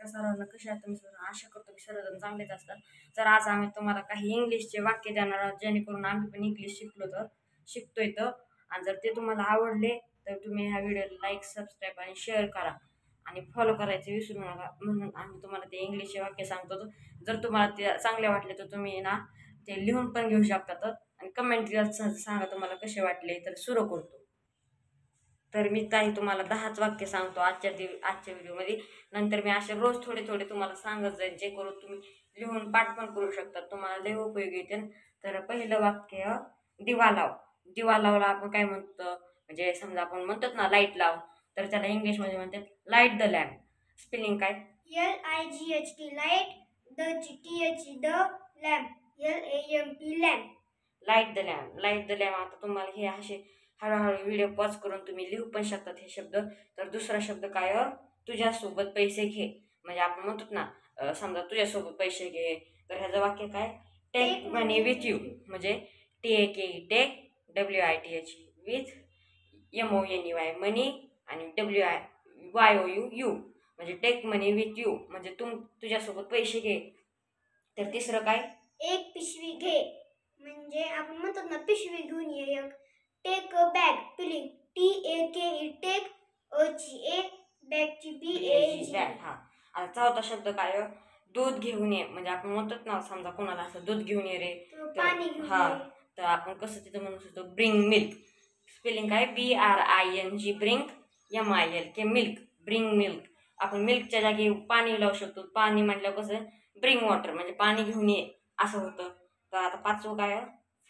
तर सर्वांना कसे आहात तुम्ही सर्व? आशा करतो की सर्वजण चांगलेच असतात. तर आज आम्ही तुम्हाला काही इंग्लिशचे वाक्य देणार आहोत, जेणेकरून आम्ही पण इंग्लिश शिकतोय तर. आणि जर ते तुम्हाला आवडले तर तुम्ही ह्या व्हिडिओला लाईक, सबस्क्राईब आणि शेअर करा आणि फॉलो करायचे विसरू नका. म्हणून आम्ही तुम्हाला ते इंग्लिशचे वाक्य सांगतो. जर तुम्हाला ते चांगले वाटले तर तुम्ही ना ते लिहून पण घेऊ शकता आणि कमेंट सांगा तुम्हाला कसे वाटले. तर सुरू करतो. तर मी काही तुम्हाला 10च वाक्य सांगतो आजच्या व्हिडिओमध्ये. नंतर मी असे रोज थोडे थोडे तुम्हाला सांगत जाईल, जे करून तुम्ही लिहून पाठ पण करू शकता. तुम्हाला लय उपयोगी येतील. तर पहिलं वाक्य, दिवा लाव. दिवा लावला आपण काय म्हणतो, म्हणजे समजा आपण म्हणतात ना लाईट लाव, तर त्याला इंग्लिशमध्ये म्हणतात लाईट द लॅम्प. स्पेलिंग काय? LIGHT light, the lamp, LAMP lamp. Light the lamp. Light the lamp. आता तुम्हाला हे असे हळूहळू व्हिडिओ पॉज करून तुम्ही लिहू पण शकतात हे शब्द. तर दुसरा शब्द काय? तुझ्यासोबत पैसे घे. म्हणजे आपण म्हणतो ना, समजा तुझ्यासोबत पैसे घे, तर ह्याचं वाक्य काय? Take money with you. म्हणजे TAKE take, WITH with, MONEY money आणि WIYOU यू. म्हणजे टेक मनी विथ यू म्हणजे तुझ्यासोबत पैसे घे. तर तिसरं काय? एक पिशवी घे. म्हणजे आपण म्हणतो ना पिशवी घेऊन ये. एक take a bag. Spelling TAKE take, GA बॅगची BAG. बॅग. हा. आता चौथा शब्द काय? दूध घेऊन ये. म्हणजे आपण म्हणतात ना, समजा कोणाला असं दूध घेऊन ये रे, पाणी घेऊन हा, ये. तर आपण कसं तिथं म्हणू शकतो? Bring milk. स्पेलिंग काय? BRING bring, MILK milk. Bring milk. आपण मिल्कच्या जागी पाणी लावू शकतो. पाणी म्हटलं कसं? Bring water. म्हणजे पाणी घेऊन ये असं होतं. तर आता पाचवं काय?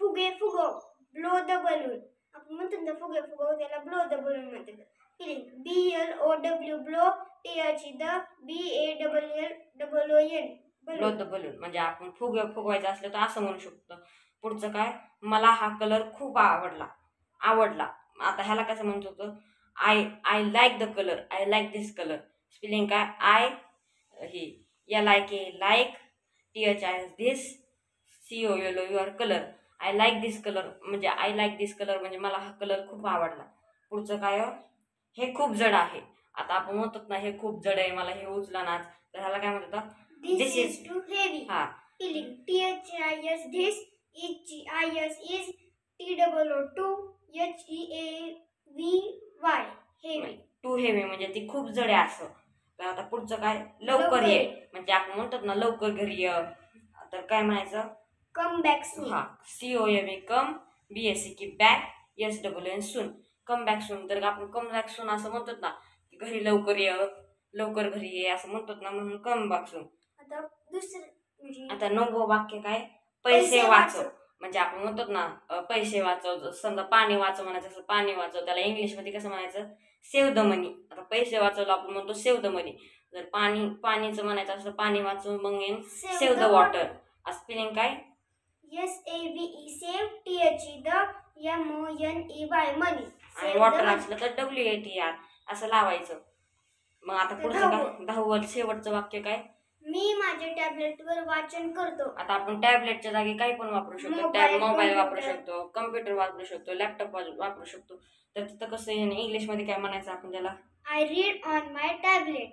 फुगे फुगव. Blow the balloon. आपण म्हणतो ना फुगे फुगव, त्याला ब्लो द बलून म्हणतात. Spelling BLOW blow, THE the BALLON blow the balloon. म्हणजे आपण फुगवायचं असलं तर असं म्हणू शकतो. पुढचं काय? मला हा कलर खूप आवडला. आता ह्याला कसं म्हणतो होतं? I like the colour. I like this colour. Spelling काय? ही LIK like, THIS this, COLOUR colour. I like this colour म्हणजे आय लाईक दिस कलर म्हणजे मला हा कलर खूप आवडला. पुढचं काय? हे खूप जड आहे. आता आपण म्हणतो ना हे खूप जड आहे, मला हे उचला नाच, तर ह्याला काय म्हणतात? This is too heavy. हा. Feeling THIS this, HIS is, TOO HEAVY heavy. Too heavy म्हणजे ती खूप जड आहे असं. तर आता पुढचं काय? लवकर ये. म्हणजे आपण म्हणतात ना लवकर घरी ये, तर काय म्हणायचं? कम बॅक सून. हा. COME कम, BACK बॅक, SWN सून. कम बॅक सून. तर आपण कम बॅक सून असं म्हणतात ना, की घरी लवकर ये, लवकर घरी ये असं म्हणतात ना, म्हणून कम बॅक सून. आता दुसरं आता 9वं वाक्य काय? पैसे वाचव. म्हणजे आपण म्हणतो ना पैसे वाचव. समजा पाणी वाचव म्हणायचं असं, पाणी वाचव, त्याला इंग्लिशमध्ये कसं म्हणायचं? सेव्ह द मनी. आता पैसे वाचवलं आपण म्हणतो सेव्ह द मनी. जर पाणीचं म्हणायचं असं, पाणी वाचव, मग येईन सेव्ह द वॉटर. स्पेलिंग काय? SAVE save, THE the MONEY money. आणि वॉटर असलं तर WATR असं लावायचं. मग आता पुढचं काय? 10वं शेवटचं वाक्य काय? मी माझ्या टॅबलेटवर वाचन करतो. आता आपण टॅबलेटच्या जागी काही पण वापरू शकतो. मोबाईल वापरू शकतो, कम्प्युटर वापरू शकतो, लॅपटॉप वापरू शकतो. तर तिथं कसं इंग्लिशमध्ये काय म्हणायचं आपण त्याला? I read on my tablet.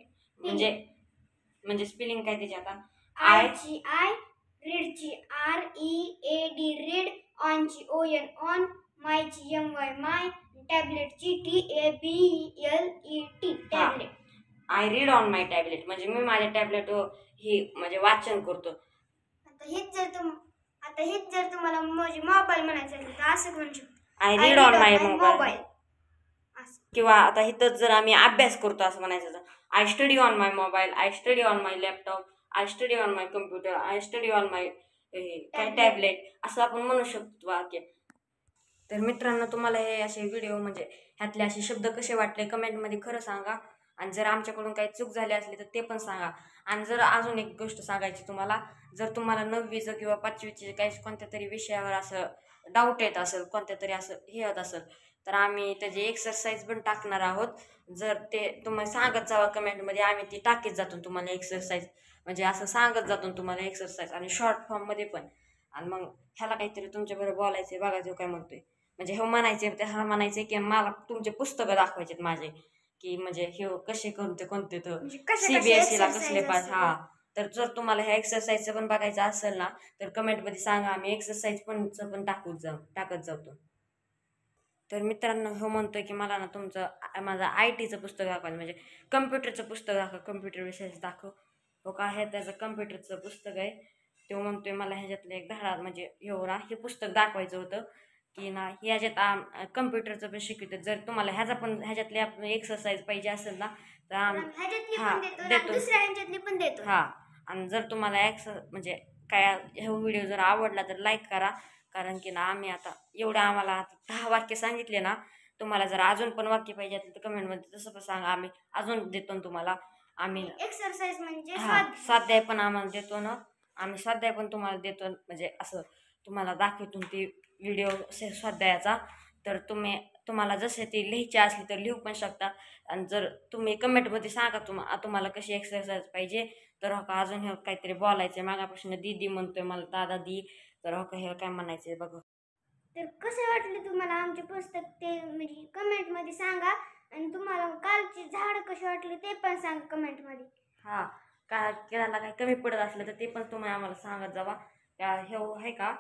म्हणजे स्पेलिंग काय त्याची? आता आय रीडची READ रीड, ऑनची ON, मायची MY माय, टॅबलेटची TABLET tablet. I read on my tablet म्हणजे मी माझ्या टॅबलेटवर हे म्हणजे वाचन करतो. आता हेच जर तुम्हाला म्हणजे मोबाईल म्हणायचं असेल तर असं म्हणू शकतो, I read on my mobile. किंवा आता इथं जर आम्ही अभ्यास करतो असं म्हणायचं तर I study on my mobile, I study on my laptop, I study on my computer, I study on my tablet असं आपण म्हणू शकतो वाक्य. तर मित्रांनो, तुम्हाला हे असे व्हिडिओ म्हणजे ह्यातले असे शब्द कसे वाटले कमेंटमध्ये खरं सांगा. आणि जर आमच्याकडून काही चूक झाली असली तर ते पण सांगा. आणि जर अजून एक गोष्ट सांगायची तुम्हाला, जर तुम्हाला 9वीचं किंवा 5वीचे काही कोणत्या तरी विषयावर असं डाऊट येत असेल, कोणत्या तरी असं हे होत असेल, तर आम्ही त्याची एक्सरसाइज पण टाकणार आहोत. जर ते तुम्हाला सांगत जावा कमेंटमध्ये, आम्ही ती टाकीत जातो तुम्हाला एक्सरसाइज. म्हणजे असं सांगत जातो तुम्हाला एक्सरसाइज आणि शॉर्ट फॉर्ममध्ये पण. आणि मग ह्याला काहीतरी तुमच्याबरोबर बोलायचं आहे, बघा जो काय म्हणतोय. म्हणजे हे म्हणायचे, ह्याला म्हणायचे की मला तुमचे पुस्तकं दाखवायचे माझे. की म्हणजे हे कसे कोणते तर म्हणजे कसे CBSE ला exercise कसले पास. असतात. हा, तर जर तुम्हाला ह्या एक्सरसाइजचं पण बघायचं असेल ना तर कमेंटमध्ये सांगा, आम्ही एक्सरसाइज पण टाकत जातो. तर मित्रांनो, हो म्हणतोय की मला ना माझं IT चं पुस्तक दाखवायचं, म्हणजे कम्प्युटरचं पुस्तक दाखव, कम्प्युटर विषयाचं दाखव. हो का, हे त्याचं कम्प्युटरचं पुस्तक आहे. तो म्हणतोय मला ह्याच्यातलं एक धडा म्हणजे हे पुस्तक दाखवायचं होतं की ना ह्याच्यात कम्प्युटरचं पण शिकवतात. जर तुम्हाला ह्याच्यातली आपण एक्सरसाइज पाहिजे असेल ना तर ह्याच्यातली हा पण देतो आणि देतो. दुसऱ्या ह्याच्यातली पण देतो. हा, आणि जर तुम्हाला म्हणजे काय हा व्हिडिओ जर आवडला तर लाईक करा, कारण की ना आम्ही आता आम्हाला आता 10 वाक्य सांगितले ना. तुम्हाला जर अजून पण वाक्य पाहिजे असेल तर कमेंटमध्ये तसं पण सांगा, आम्ही अजून देतो ना तुम्हाला. आम्ही एक्सरसाइज म्हणजे स्वाध्याय पण आम्हाला देतो ना. आम्ही स्वाध्याय पण तुम्हाला देतो, म्हणजे असं तुम्हाला दाखवतो ती व्हिडिओ स्वाध्यायाचा. तर तुम्हाला जसे ती लिहायची असली तर लिहू पण शकता. आणि जर तुम्ही कमेंटमध्ये सांगा तुम्हाला कशी एक्सरसाइज पाहिजे. तर हो का, अजून हे काहीतरी बोलायचं मागापासून दीदी म्हणतोय मला, दादा दी. तर हो का, हे काय म्हणायचंय बघा. तर कसे वाटले तुम्हाला आमचे पुस्तक ते म्हणजे कमेंटमध्ये सांगा. आणि तुम्हाला कालची झाड कशी वाटली ते पण सांगा कमेंटमध्ये. हा, केळाला काही कमी पडत असलं तर ते पण तुम्ही आम्हाला सांगत जावा. आहे का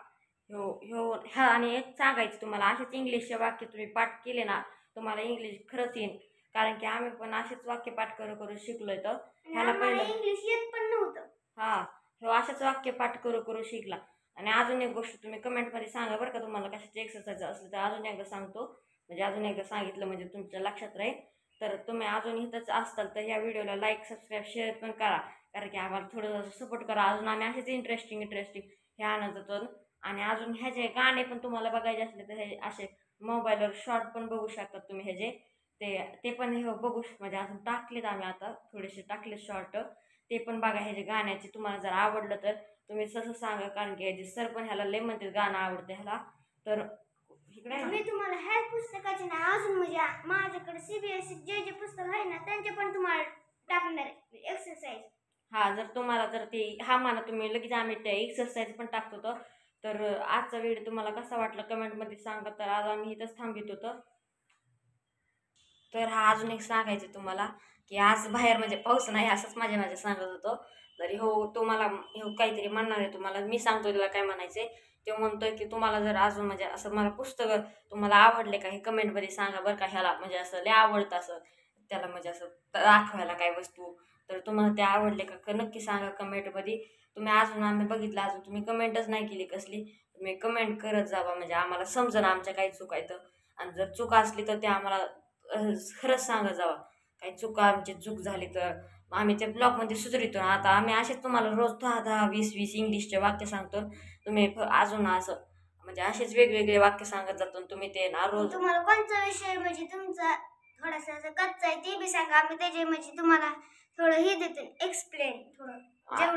ह्या, आणि एक सांगायचं तुम्हाला, असेच इंग्लिशचे वाक्य तुम्ही पाठ केले ना तुम्हाला इंग्लिश खरंच येईल. कारण की आम्ही पण असेच वाक्य पाठ करू शिकलोय. तर ह्याला पहिलं इंग्लिश येत पण नव्हतं. असेच वाक्य पाठ करू शिकला. आणि अजून एक गोष्ट तुम्ही कमेंटमध्ये सांगा बरं का, तुम्हाला कशाची एक्सरसाइज असली तर अजून एकदा सांगतो, म्हणजे अजून एकदा सांगितलं म्हणजे तुमच्या लक्षात राहील. तर तुम्ही अजून इथंच असताल तर या व्हिडिओला लाईक, सबस्क्राईब, शेअर पण करा, कारण की आम्हाला थोडं सपोर्ट करा. अजून आम्ही असेच इंटरेस्टिंग हे आणत होतो. आणि अजून ह्याचे गाणे पण तुम्हाला बघायचे असले तर हे असे मोबाईलवर शॉर्ट पण बघू शकतात तुम्ही. ते पण हे बघू, म्हणजे अजून टाकलेत आम्ही, आता थोडेसे टाकले शॉर्ट. ते पण बघा. ह्याचे गाण्याचे तुम्हाला जर आवडलं तर तुम्ही तसं सांगा, कारण की ह्याचे सर पण ह्याला लय म्हणतात गाणं आवडतं ह्याला. तर इकडे मी तुम्हाला ह्या पुस्तकाचे ना अजून म्हणजे माझ्याकडे CBSE जे पुस्तक आहे ना त्यांचे पण तुम्हाला टाकणार एक्सरसाइज. जर तुम्हाला ते म्हणा तुम्ही लगेच आम्ही ते एक्सरसाइज पण टाकतो. तर आजचा व्हिडिओ तुम्हाला कसा वाटला कमेंटमध्ये सांगा. तर आज आम्ही इथंच थांबित होतो. तर अजून एक सांगायचं तुम्हाला की आज बाहेर म्हणजे पाऊस नाही, असंच माझ्या सांगत होतो. तरी तुम्हाला काहीतरी म्हणणार आहे तुम्हाला. मी सांगतो त्याला काय म्हणायचंय. ते म्हणतोय की तुम्हाला जर अजून म्हणजे असं मला पुस्तक तुम्हाला आवडले का हे कमेंटमध्ये सांगा बरं का. ह्याला म्हणजे असं लय आवडतं असं त्याला, म्हणजे असं दाखवायला काय वस्तू. तर तुम्हाला ते आवडले का नक्की सांगा कमेंटमध्ये. तुम्ही अजून आम्ही बघितलं, अजून तुम्ही कमेंटच नाही केली कसली. तुम्ही कमेंट करत जावा, म्हणजे आम्हाला समजा आमच्या काही चुकायचं. आणि जर चूक असली तर ते आम्हाला खरंच सांगत जावा. काही आमची चूक झाली तर आम्ही त्या ब्लॉगमध्ये सुधारितो. आता आम्ही असेच तुम्हाला रोज 10-10, 20-20 इंग्लिशचे वाक्य सांगतो. तुम्ही अजून असं म्हणजे असेच वेगवेगळे वाक्य सांगत जातो. तुम्ही ते ना रोज. तुम्हाला कोणता विषय म्हणजे तुमचा थोडासा असं कच्चा आहे ते बी सांगा. आम्ही त्याचे म्हणजे तुम्हाला थोडं हे देतो एक्सप्लेन.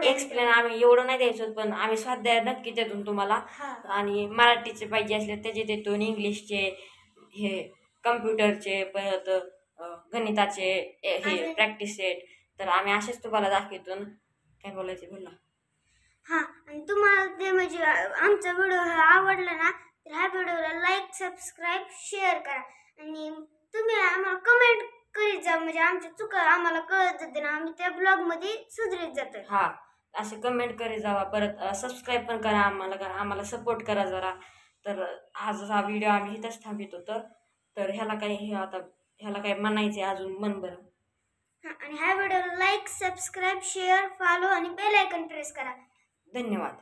एक्सप्लेन आम्ही एवढं नाही द्यायचो, पण आम्ही स्वाध्याय नक्की देतो तुम्हाला. आणि मराठीचे पाहिजे असले त्याचे देतो, इंग्लिशचे, हे कम्प्युटरचे, परत गणिताचे हे प्रॅक्टिस सेट. तर आम्ही असेच तुम्हाला दाखवतो. काय बोलायचे बोला. आणि तुम्हाला ते म्हणजे आमचा व्हिडिओ आवडला ना तर ह्या व्हिडिओला लाईक, सबस्क्राईब, शेअर करा. आणि तुम्ही आम्हाला कमेंट करीत जा, म्हणजे आमच्या चुका आम्हाला कळत जाते ना, आम्ही त्या ब्लॉगमध्ये सुधारित जातो. असे कमेंट करीत जावा. परत सबस्क्राईब पण करा आम्हाला सपोर्ट करा जरा. तर आज हा व्हिडिओ आम्ही इथंच थांबित होतो. तर ह्याला काही म्हणायचे अजून मन बरं. आणि ह्या व्हिडिओला लाईक, सबस्क्राईब, शेअर, फॉलो आणि बेल आयकॉन प्रेस करा. धन्यवाद.